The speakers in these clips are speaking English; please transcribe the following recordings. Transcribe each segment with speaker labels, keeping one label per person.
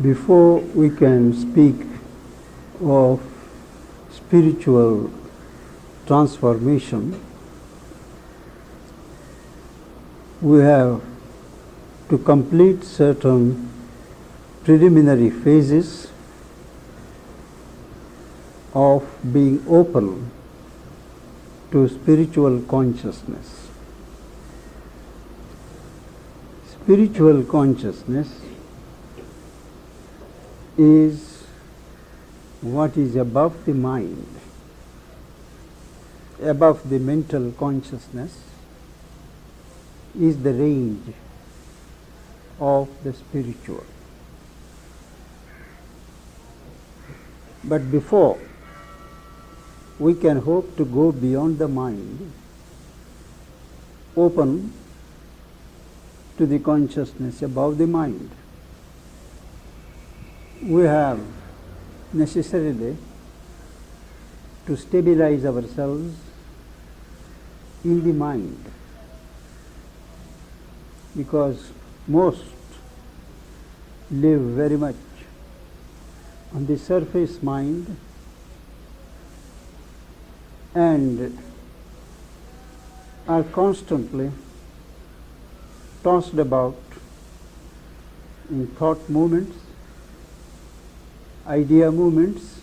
Speaker 1: Before we can speak of spiritual transformation, we have to complete certain preliminary phases of being open to spiritual consciousness. Spiritual consciousness is what is above the mind, above the mental consciousness is the range of the spiritual. But before we can hope to go beyond the mind, open to the consciousness above the mind, we have necessarily to stabilize ourselves in the mind, because most live very much on the surface mind and are constantly tossed about in thought movements, idea movements,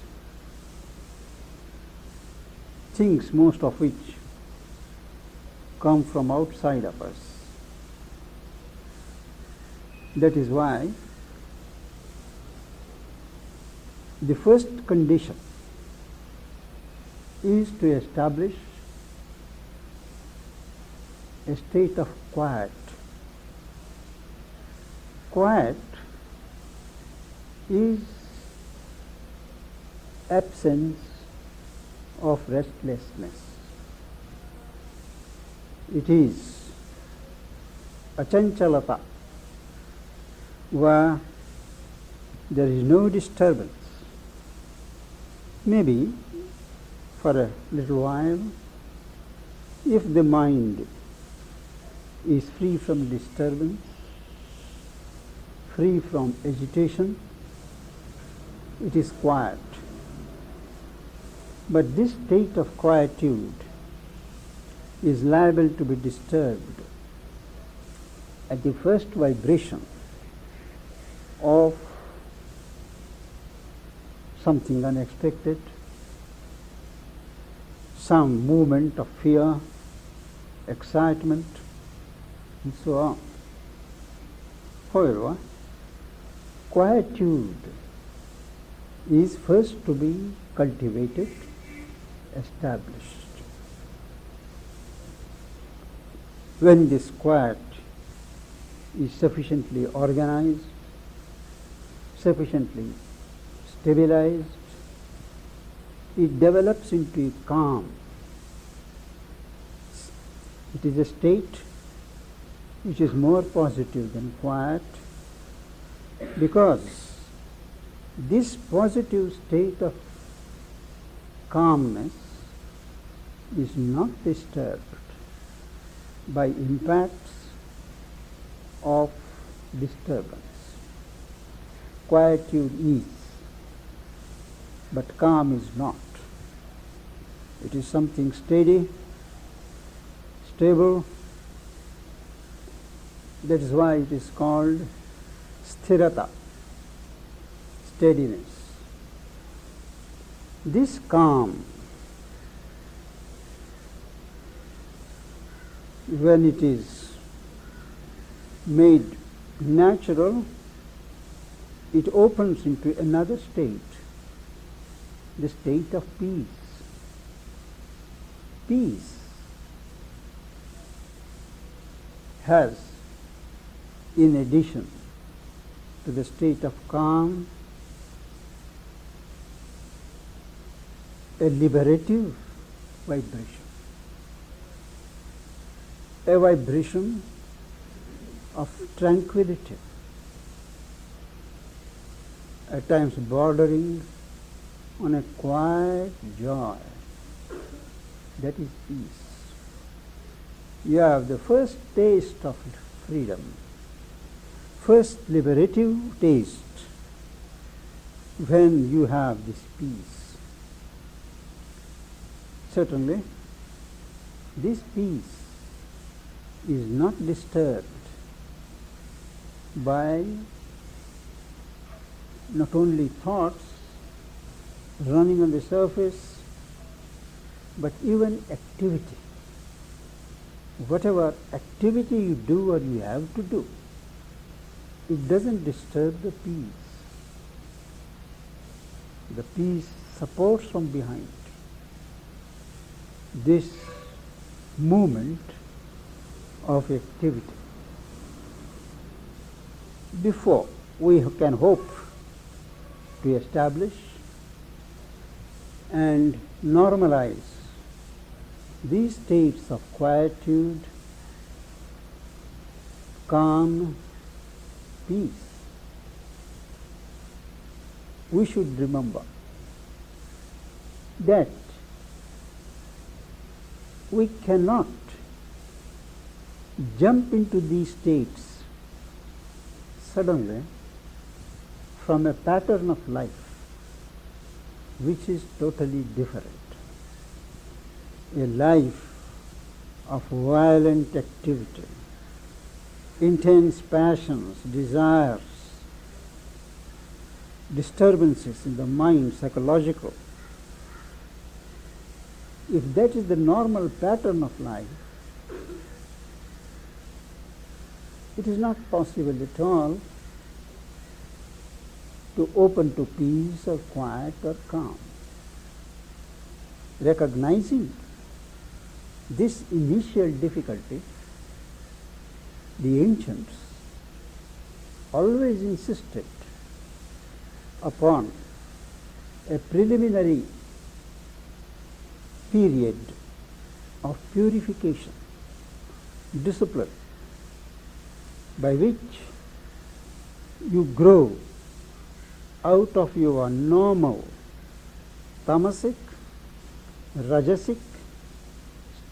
Speaker 1: things most of which come from outside of us. That is why the first condition is to establish a state of quiet. Quiet is absence of restlessness. It is achanchalata, where there is no disturbance. Maybe for a little while, if the mind is free from disturbance, free from agitation, it is quiet. But this state of quietude is liable to be disturbed at the first vibration of something unexpected, some movement of fear, excitement, and so on. However, quietude is first to be cultivated, established. When this quiet is sufficiently organized, sufficiently stabilized, it develops into a calm. It is a state which is more positive than quiet, because this positive state of calmness is not disturbed by impacts of disturbance. Quietude is, but calm is not. It is something steady, stable. That is why it is called sthirata, steadiness. This calm, when it is made natural, it opens into another state, the state of peace. Peace has, in addition to the state of calm, a liberative vibration, a vibration of tranquility, at times bordering on a quiet joy. That is peace. You have the first taste of freedom, first liberative taste when you have this peace. Certainly, this peace is not disturbed by not only thoughts running on the surface, but even activity. Whatever activity you do or you have to do, it doesn't disturb the peace. The peace supports from behind this movement of activity. Before we can hope to establish and normalize these states of quietude, calm, peace, we should remember that we cannot jump into these states suddenly from a pattern of life which is totally different. A life of violent activity, intense passions, desires, disturbances in the mind, psychological. If that is the normal pattern of life, it is not possible at all to open to peace or quiet or calm. Recognizing this initial difficulty, the ancients always insisted upon a preliminary period of purification, discipline, by which you grow out of your normal tamasic, rajasic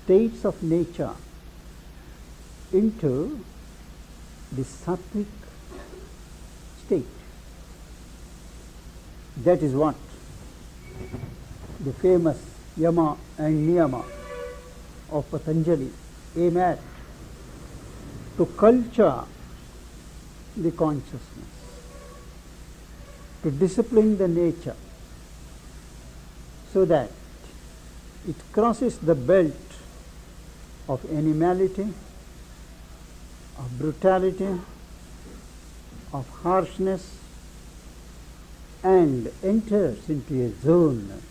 Speaker 1: states of nature into the sattvic state. That is what the famous Yama and Niyama of Patanjali aim at, to culture the consciousness, to discipline the nature so that it crosses the belt of animality, of brutality, of harshness, and enters into a zone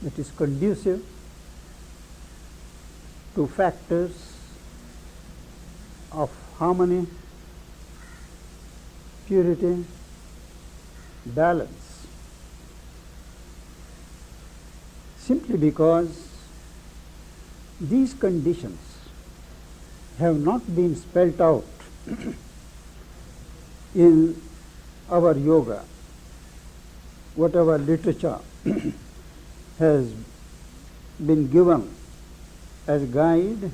Speaker 1: that is conducive to factors of harmony, purity, balance. Simply because these conditions have not been spelt out in our yoga, whatever literature has been given as guide,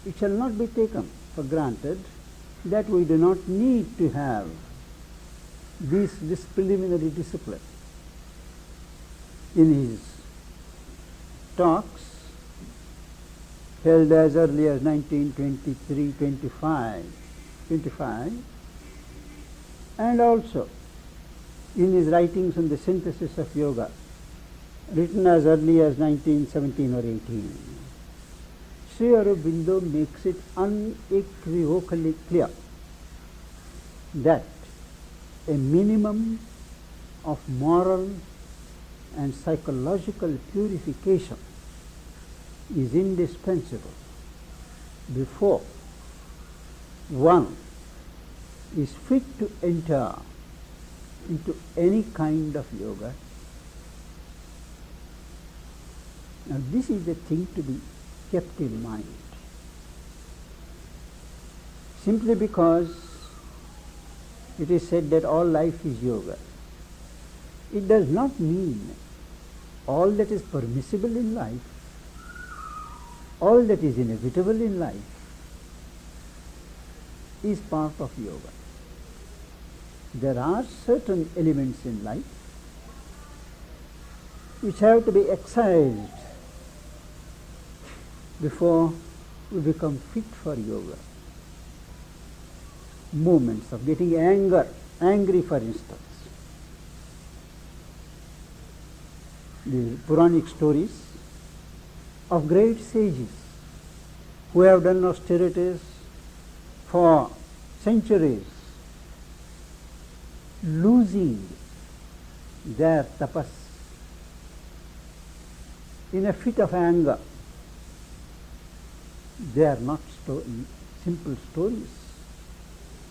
Speaker 1: it shall not be taken for granted that we do not need to have this preliminary discipline. In his talks held as early as 1923-25, and also in his writings on the synthesis of yoga, written as early as 1917 or 18, Sri Aurobindo makes it unequivocally clear that a minimum of moral and psychological purification is indispensable before one is fit to enter into any kind of yoga. Now this is the thing to be kept in mind. Simply because it is said that all life is yoga, it does not mean all that is permissible in life, all that is inevitable in life is part of yoga. there are certain elements in life which have to be excised before we become fit for yoga. Moments of getting angry for instance. The Puranic stories of great sages who have done austerities for centuries, losing their tapas in a fit of anger. They are not simple stories.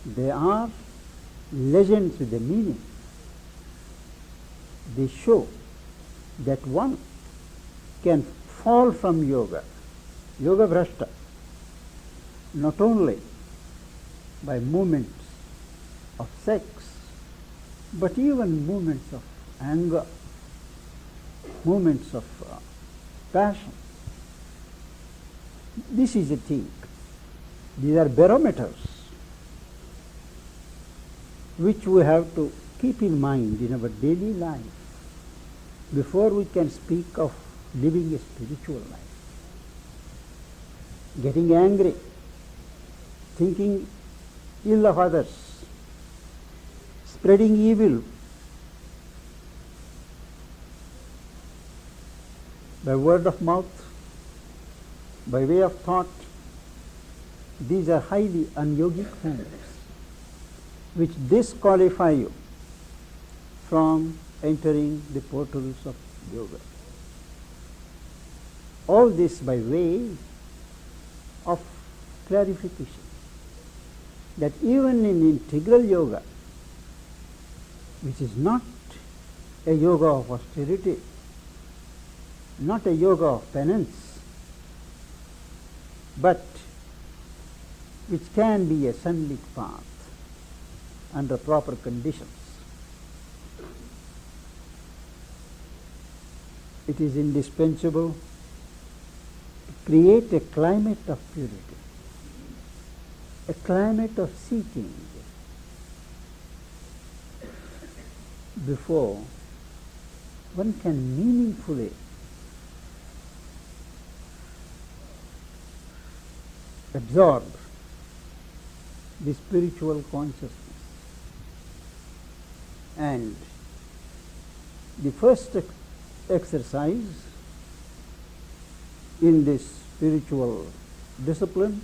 Speaker 1: They are legends with a meaning. They show that one can fall from yoga bhrashta, not only by movements of sex, but even movements of anger, movements of passion. This is a thing. These are barometers which we have to keep in mind in our daily life before we can speak of living a spiritual life. Getting angry, thinking ill of others, spreading evil by word of mouth, by way of thought, these are highly unyogic movements which disqualify you from entering the portals of yoga. All this by way of clarification that even in integral yoga, which is not a yoga of austerity, not a yoga of penance, but which can be a sunlit path under proper conditions, it is indispensable to create a climate of purity, a climate of seeking before one can meaningfully absorb the spiritual consciousness. And the first exercise in this spiritual discipline,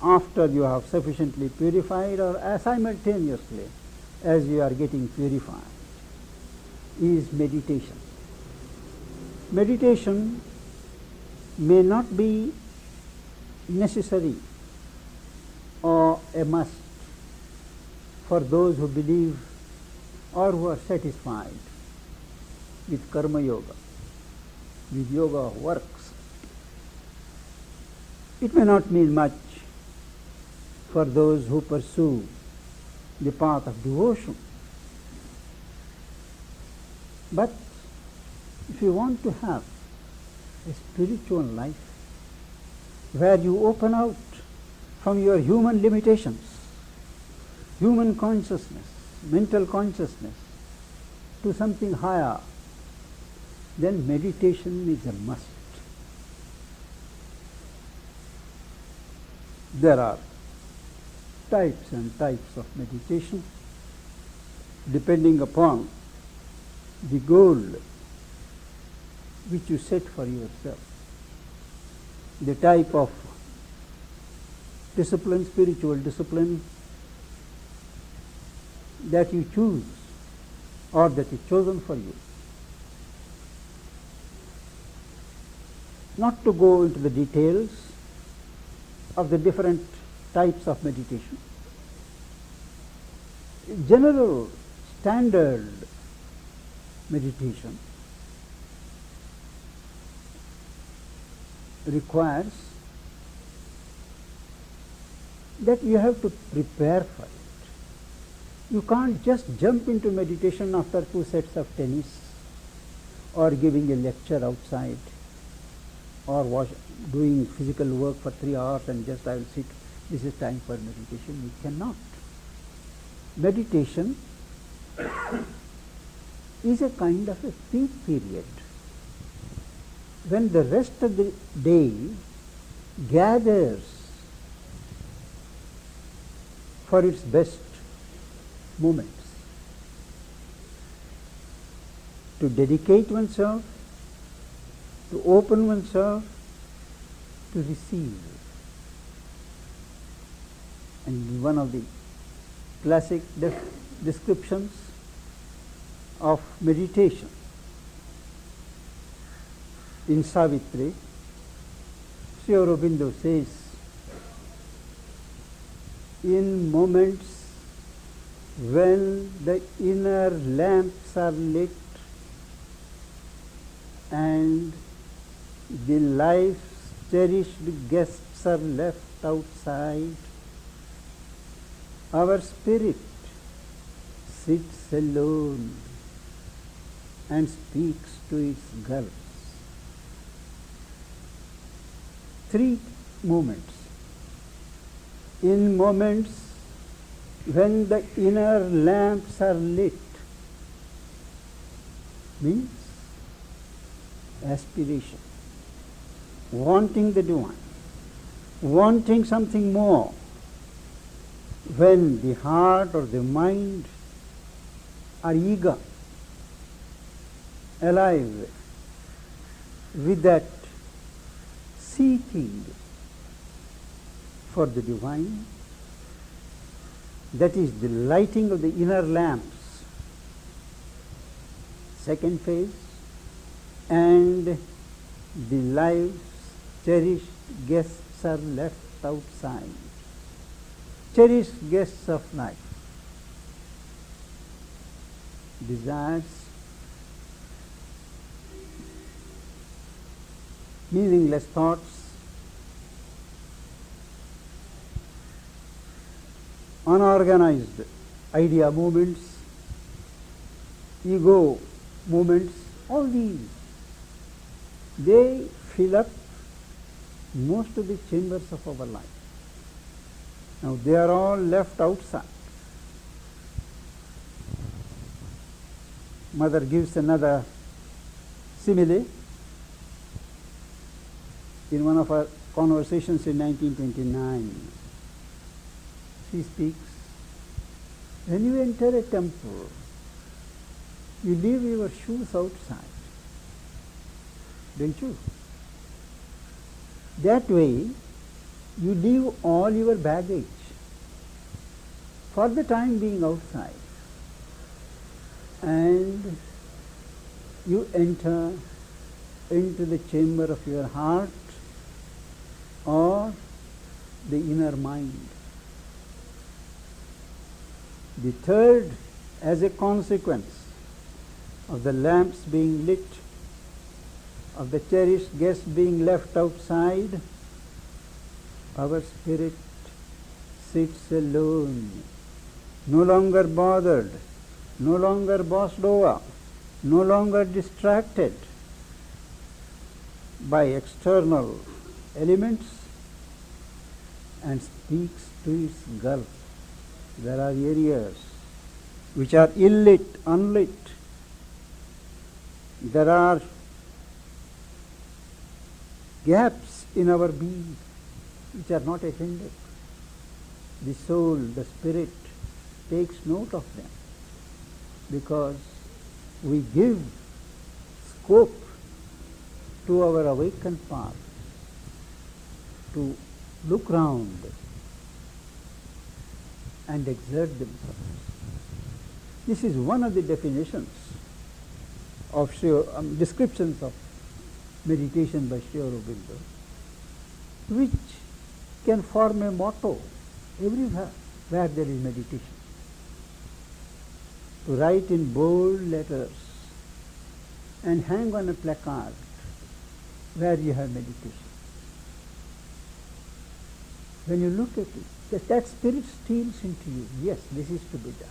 Speaker 1: after you have sufficiently purified or simultaneously as you are getting purified, is meditation. Meditation may not be necessary or a must for those who believe or who are satisfied with karma yoga, with yoga of works. It may not mean much for those who pursue the path of devotion. But if you want to have a spiritual life where you open out from your human limitations, human consciousness, mental consciousness, to something higher, then meditation is a must. There are types and types of meditation depending upon the goal which you set for yourself. The type of discipline, spiritual discipline that you choose or that is chosen for you. Not to go into the details of the different types of meditation. General standard meditation requires that you have to prepare for it. You can't just jump into meditation after 2 sets of tennis or giving a lecture outside or doing physical work for 3 hours and just I will sit, this is time for meditation. You cannot. meditation is a kind of a peak period when the rest of the day gathers for its best moments. To dedicate oneself, to open oneself, to receive. And one of the classic descriptions of meditation in Savitri, Sri Aurobindo says, in moments when the inner lamps are lit and the life's cherished guests are left outside, our spirit sits alone and speaks to its gulfs. 3 moments. In moments when the inner lamps are lit, means aspiration, wanting the divine, wanting something more. When the heart or the mind are eager, alive with that seeking for the divine, that is the lighting of the inner lamps, second phase, and the life's cherished guests are left outside. Cherished guests of life, desires, meaningless thoughts, unorganized idea movements, ego movements, all these, they fill up most of the chambers of our life. Now they are all left outside. Mother gives another simile in one of our conversations in 1929. She speaks, when you enter a temple, you leave your shoes outside, don't you? That way, you leave all your baggage for the time being outside, and you enter into the chamber of your heart or the inner mind. The third, as a consequence of the lamps being lit, of the cherished guests being left outside, our spirit sits alone, no longer bothered, no longer bossed over, no longer distracted by external elements, and speaks to its gulf. There are areas which are illit, unlit. There are gaps in our being which are not attended. The soul, the spirit takes note of them because we give scope to our awakened path to look round and exert themselves. This is one of the definitions of descriptions of meditation by Sri Aurobindo, which can form a motto everywhere where there is meditation. To write in bold letters and hang on a placard where you have meditation. When you look at it, that spirit steals into you. Yes, this is to be done.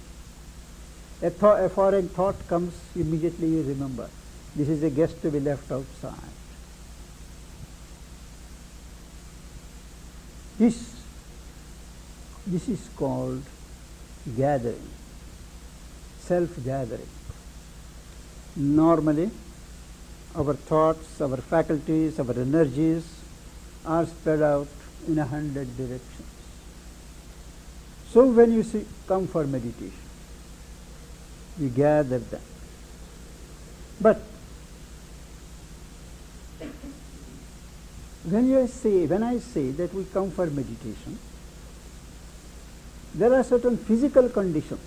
Speaker 1: A foreign thought comes, immediately you remember, this is a guest to be left outside. This is called gathering, self-gathering. Normally, our thoughts, our faculties, our energies are spread out in 100 directions. So when you come for meditation, you gather them. But when I say that we come for meditation, there are certain physical conditions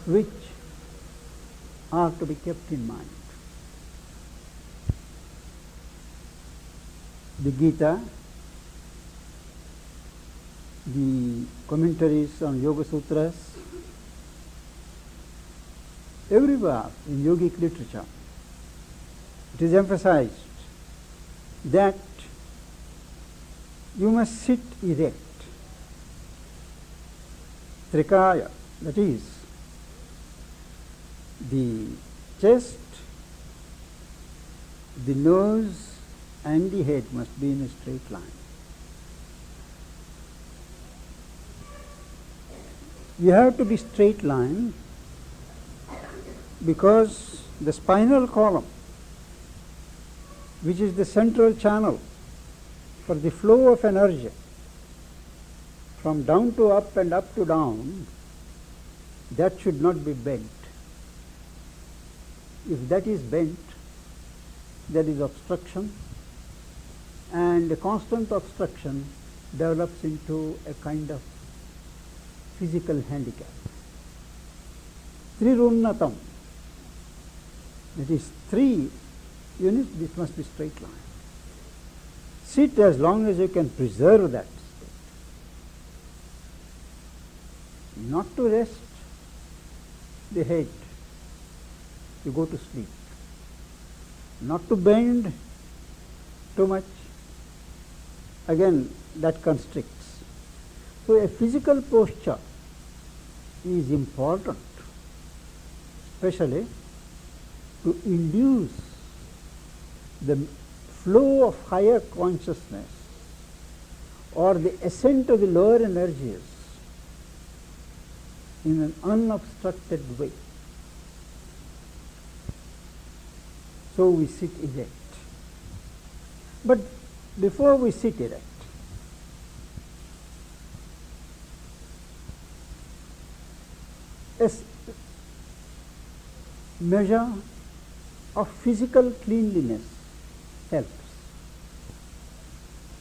Speaker 1: which are to be kept in mind. The Gita, the commentaries on Yoga Sutras, everywhere in yogic literature, it is emphasized that you must sit erect. Trikaya, that is, the chest, the nose and the head must be in a straight line. You have to be straight line because the spinal column, which is the central channel for the flow of energy from down to up and up to down, that should not be bent. If that is bent, there is obstruction, and a constant obstruction develops into a kind of physical handicap. Trirunnatam, that is 3 units, this must be straight line. Sit as long as you can preserve that state. Not to rest the head, you go to sleep. Not to bend too much, again that constricts. So a physical posture is important, especially to induce the flow of higher consciousness or the ascent of the lower energies in an unobstructed way. So we sit erect. But before we sit erect, a measure of physical cleanliness helps.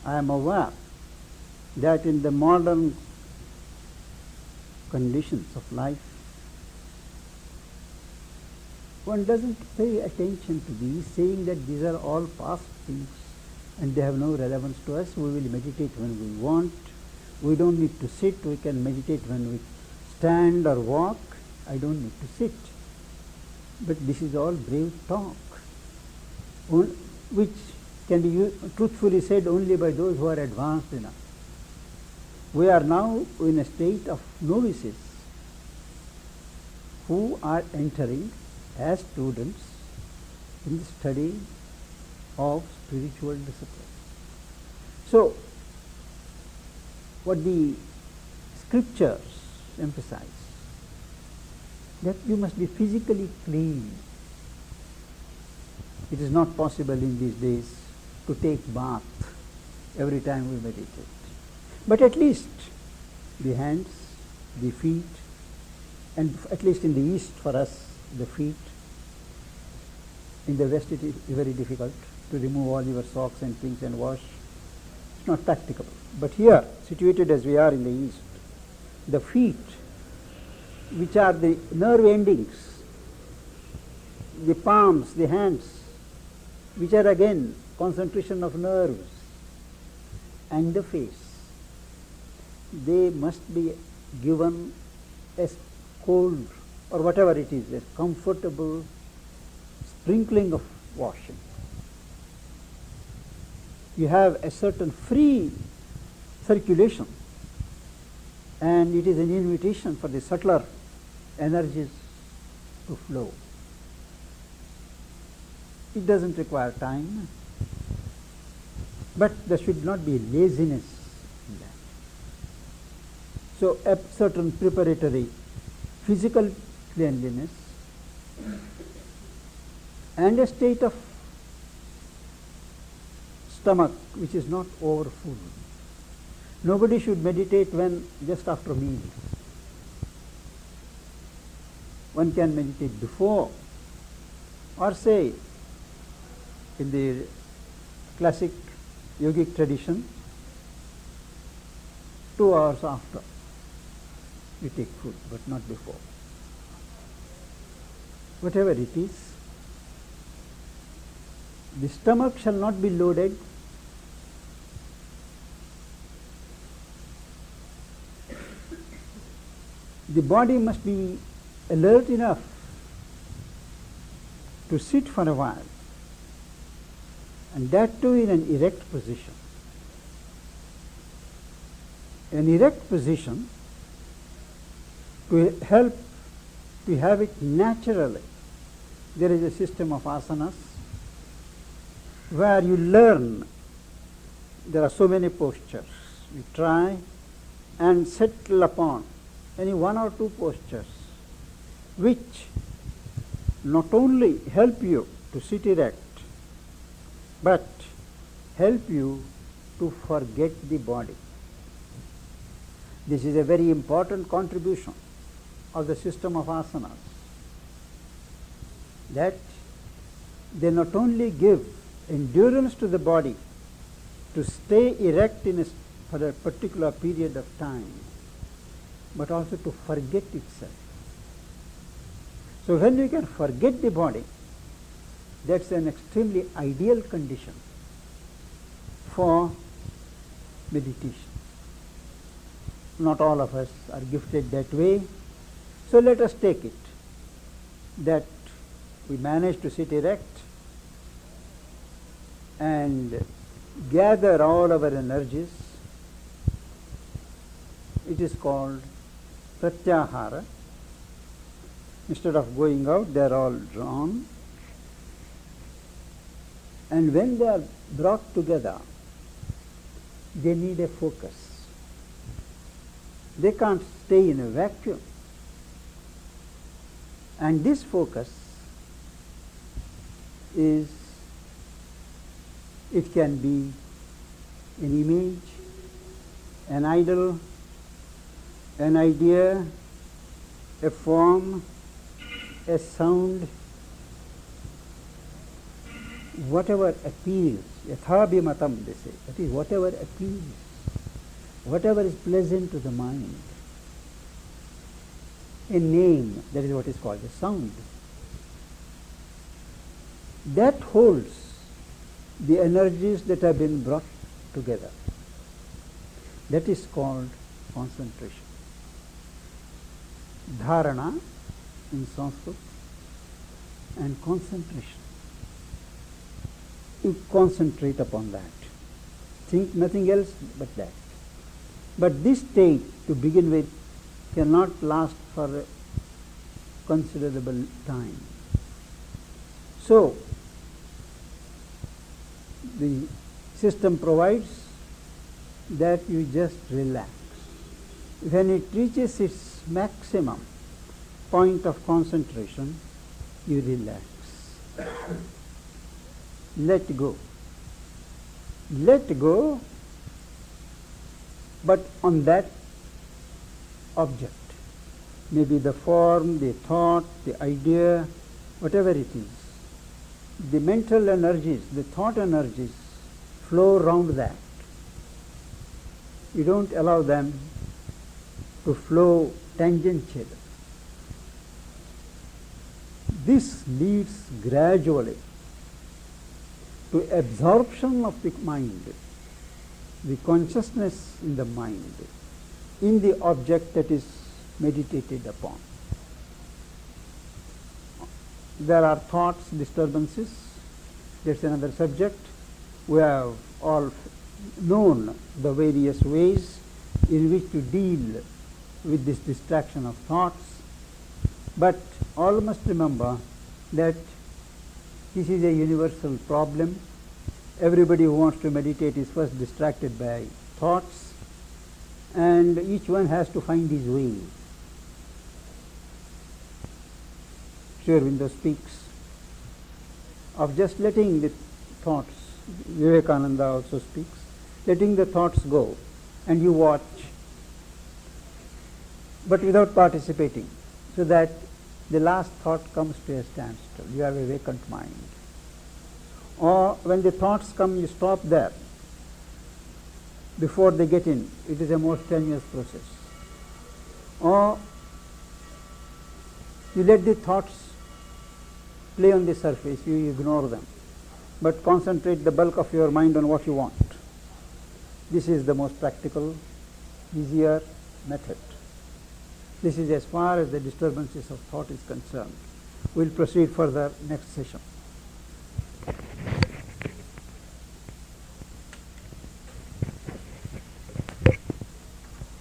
Speaker 1: I am aware that in the modern conditions of life, one doesn't pay attention to these, saying that these are all past things and they have no relevance to us. We will meditate when we want. We don't need to sit. We can meditate when we stand or walk. I don't need to sit. But this is all brave talk, which can be truthfully said only by those who are advanced enough. We are now in a state of novices who are entering as students in the study of spiritual discipline. So, what the scriptures emphasize, that you must be physically clean. It is not possible in these days to take bath every time we meditate. But at least the hands, the feet, and at least in the East for us, the feet. In the West it is very difficult to remove all your socks and things and wash. It's not practicable. But here, situated as we are in the East, the feet, which are the nerve endings, the palms, the hands, which are again concentration of nerves, and the face, they must be given a cold or whatever it is, a comfortable sprinkling of washing. You have a certain free circulation, and it is an invitation for the subtler energies to flow. It doesn't require time, but there should not be laziness in that. So a certain preparatory physical cleanliness and a state of stomach which is not over full. Nobody should meditate when just after meal. One can meditate before, or say in the classic yogic tradition, 2 hours after you take food, but not before. Whatever it is, the stomach shall not be loaded. The body must be alert enough to sit for a while, and that too in an erect position. An erect position to help to have it naturally. There is a system of asanas where you learn. There are so many postures. You try and settle upon any 1 or 2 postures which not only help you to sit erect, but help you to forget the body. This is a very important contribution of the system of asanas, that they not only give endurance to the body to stay erect for a particular period of time, but also to forget itself. So when you can forget the body, that's an extremely ideal condition for meditation. Not all of us are gifted that way, so let us take it that we manage to sit erect and gather all our energies. It is called pratyahara. Instead of going out, they are all drawn, and when they are brought together, they need a focus. They can't stay in a vacuum. And this focus is, it can be an image, an idol, an idea, a form, a sound, whatever appeals, yathabhimatam they say, that is whatever appeals, whatever is pleasant to the mind. A name, that is what is called a sound. That holds the energies that have been brought together. That is called concentration. Dharana in Sanskrit, and concentration. You concentrate upon that. Think nothing else but that. But this state, to begin with, cannot last for a considerable time. So, the system provides that you just relax. When it reaches its maximum point of concentration, you relax. Let go. Let go, but on that object. Maybe the form, the thought, the idea, whatever it is. The mental energies, the thought energies flow around that. You don't allow them to flow tangentially. This leads gradually to absorption of the mind, the consciousness in the mind, in the object that is meditated upon. There are thoughts, disturbances, that's another subject. We have all known the various ways in which to deal with this distraction of thoughts, but all must remember that this is a universal problem. Everybody who wants to meditate is first distracted by thoughts, and each one has to find his way. Sri Aurobindo speaks of just letting the thoughts, Vivekananda also speaks, letting the thoughts go, and you watch, but without participating, so that the last thought comes to a standstill. You have a vacant mind. Or when the thoughts come, you stop there before they get in. It is a more strenuous process. Or you let the thoughts play on the surface, you ignore them, but concentrate the bulk of your mind on what you want. This is the most practical, easier method. This is as far as the disturbances of thought is concerned. We will proceed further next session.